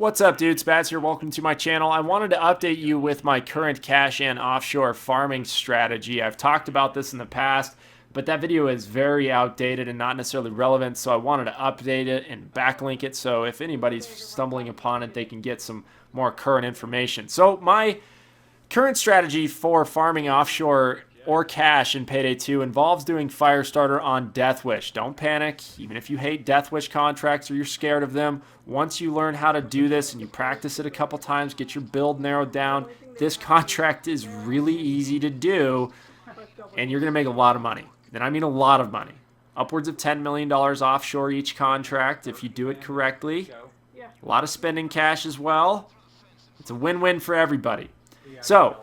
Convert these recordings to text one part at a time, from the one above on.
What's up, dudes? Spaz here. Welcome to my channel. I wanted to update you with my current cache and offshore farming strategy. I've talked about this in the past, but that video is very outdated and not necessarily relevant, so I wanted to update it and backlink it so if anybody's stumbling upon it, they can get some more current information. So my current strategy for farming offshore or cache in Payday 2 involves doing Firestarter on Death Wish. Don't panic, even if you hate Death Wish contracts or you're scared of them. Once you learn how to do this and you practice it a couple times, get your build narrowed down, this contract is really easy to do, and you're going to make a lot of money. And I mean a lot of money. Upwards of $10 million offshore each contract if you do it correctly. A lot of spending cash as well. It's a win-win for everybody. So,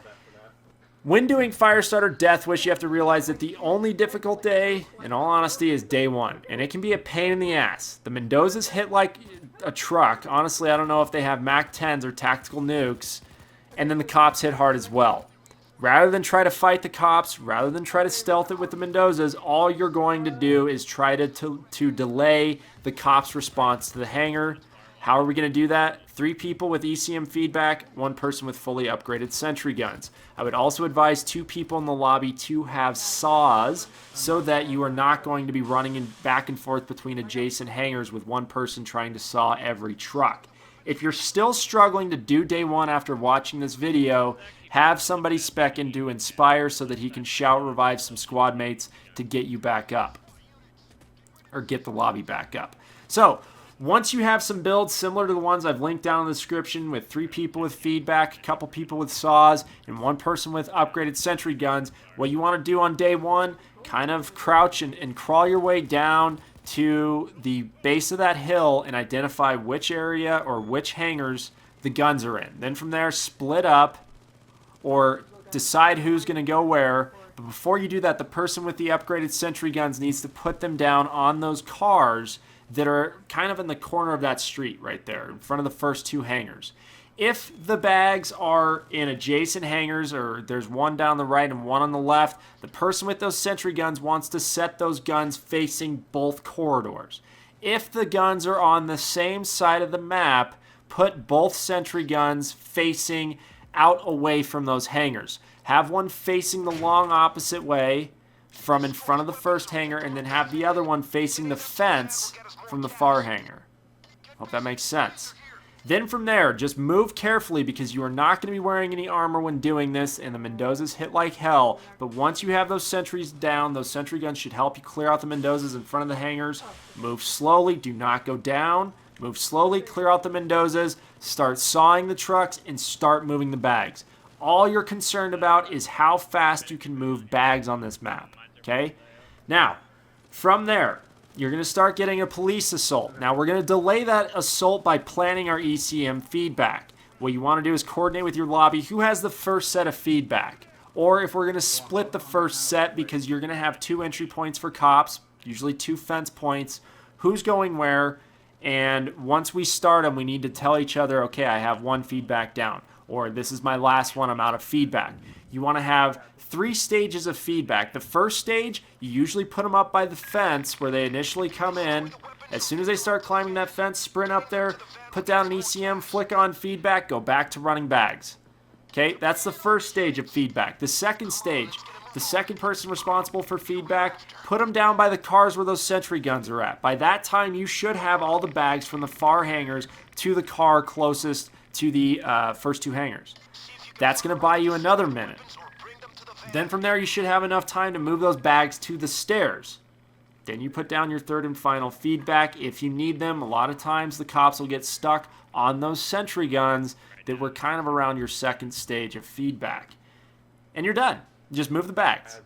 when doing Firestarter Death Wish, you have to realize that the only difficult day, in all honesty, is day one. And it can be a pain in the ass. The Mendozas hit like a truck. Honestly, I don't know if they have MAC-10s or tactical nukes. And then the cops hit hard as well. Rather than try to fight the cops, rather than try to stealth it with the Mendozas, all you're going to do is try to delay the cops' response to the hangar. How are we going to do that? 3 people with ECM Feedback, 1 person with fully upgraded Sentry Guns. I would also advise 2 people in the lobby to have saws so that you are not going to be running back and forth between adjacent hangars with 1 person trying to saw every truck. If you're still struggling to do day 1 after watching this video, have somebody spec into Inspire so that he can shout revive some squad mates to get you back up. Or get the lobby back up. So, once you have some builds similar to the ones I've linked down in the description with 3 people with feedback, a couple people with saws, and 1 person with upgraded Sentry Guns, what you want to do on day 1, kind of crouch and crawl your way down to the base of that hill and identify which area or which hangars the guns are in. Then from there, split up or decide who's going to go where. But before you do that, the person with the upgraded Sentry Guns needs to put them down on those cars that are kind of in the corner of that street right there, in front of the first 2 hangars. If the bags are in adjacent hangars, or there's one down the right and one on the left, the person with those Sentry Guns wants to set those guns facing both corridors. If the guns are on the same side of the map, put both Sentry Guns facing out away from those hangars. Have one facing the long opposite way from in front of the first hangar, and then have the other one facing the fence from the far hangar. Hope that makes sense. Then from there, just move carefully because you are not going to be wearing any armor when doing this, and the Mendozas hit like hell. But once you have those sentries down, those Sentry Guns should help you clear out the Mendozas in front of the hangars. Move slowly, do not go down. Move slowly, clear out the Mendozas, start sawing the trucks, and start moving the bags. All you're concerned about is how fast you can move bags on this map. Okay? Now, from there, you're going to start getting a police assault. Now, we're going to delay that assault by planning our ECM feedback. What you want to do is coordinate with your lobby who has the first set of feedback. Or if we're going to split the first set because you're going to have 2 entry points for cops, usually 2 fence points, who's going where, and once we start them, we need to tell each other, okay, I have 1 feedback down, or this is my last one, I'm out of feedback. You want to have 3 stages of feedback. The first stage, you usually put them up by the fence where they initially come in. As soon as they start climbing that fence, sprint up there, put down an ECM, flick on feedback, go back to running bags. Okay, that's the first stage of feedback. The second stage, the second person responsible for feedback, put them down by the cars where those Sentry Guns are at. By that time, you should have all the bags from the far hangars to the car closest to the first 2 hangars. That's going to buy you another minute. Then from there, you should have enough time to move those bags to the stairs. Then you put down your third and final feedback if you need them. A lot of times the cops will get stuck on those Sentry Guns that were kind of around your second stage of feedback. And you're done. Just move the bags.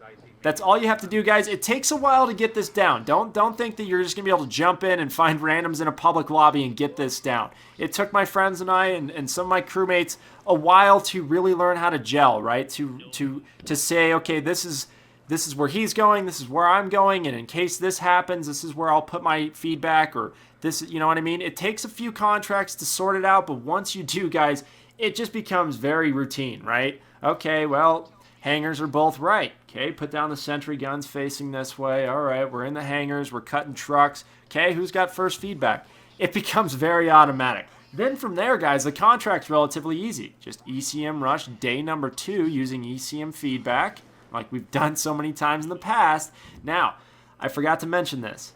That's all you have to do, guys. It takes a while to get this down. Don't think that you're just going to be able to jump in and find randoms in a public lobby and get this down. It took my friends and I and some of my crewmates a while to really learn how to gel, right? To say, okay, this is where he's going, this is where I'm going, and in case this happens, this is where I'll put my feedback, or this, you know what I mean? It takes a few contracts to sort it out, but once you do, guys, it just becomes very routine, right? Okay, well, hangars are both right. Okay, put down the Sentry Guns facing this way. All right, we're in the hangars. We're cutting trucks. Okay, who's got first feedback? It becomes very automatic. Then from there, guys, the contract's relatively easy. Just ECM rush day number 2 using ECM feedback, like we've done so many times in the past. Now, I forgot to mention this.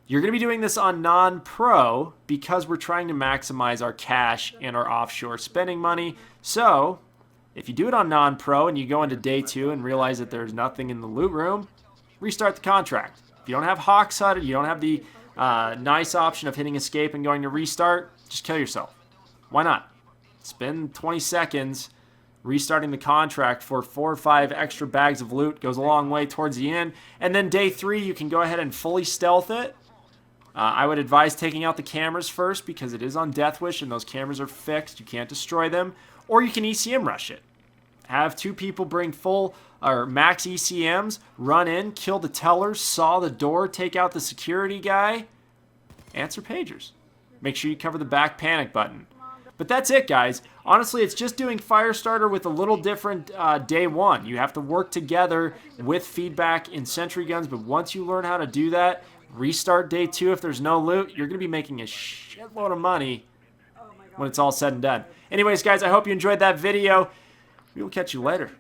You're going to be doing this on non-pro because we're trying to maximize our cash and our offshore spending money. So, if you do it on non-pro and you go into day 2 and realize that there's nothing in the loot room, restart the contract. If you don't have Hawk's Hut, you don't have the nice option of hitting escape and going to restart, just kill yourself. Why not? Spend 20 seconds restarting the contract for 4 or 5 extra bags of loot. Goes a long way towards the end. And then day 3, you can go ahead and fully stealth it. I would advise taking out the cameras first because it is on Death Wish and those cameras are fixed. You can't destroy them. Or you can ECM rush it. Have 2 people bring full or max ECMs, run in, kill the tellers, saw the door, take out the security guy, answer pagers. Make sure you cover the back panic button. But that's it, guys. Honestly, it's just doing Firestarter with a little different day 1. You have to work together with feedback in Sentry Guns, but once you learn how to do that, restart day 2 if there's no loot, you're going to be making a shitload of money when it's all said and done. Anyways, guys, I hope you enjoyed that video. We will catch you later.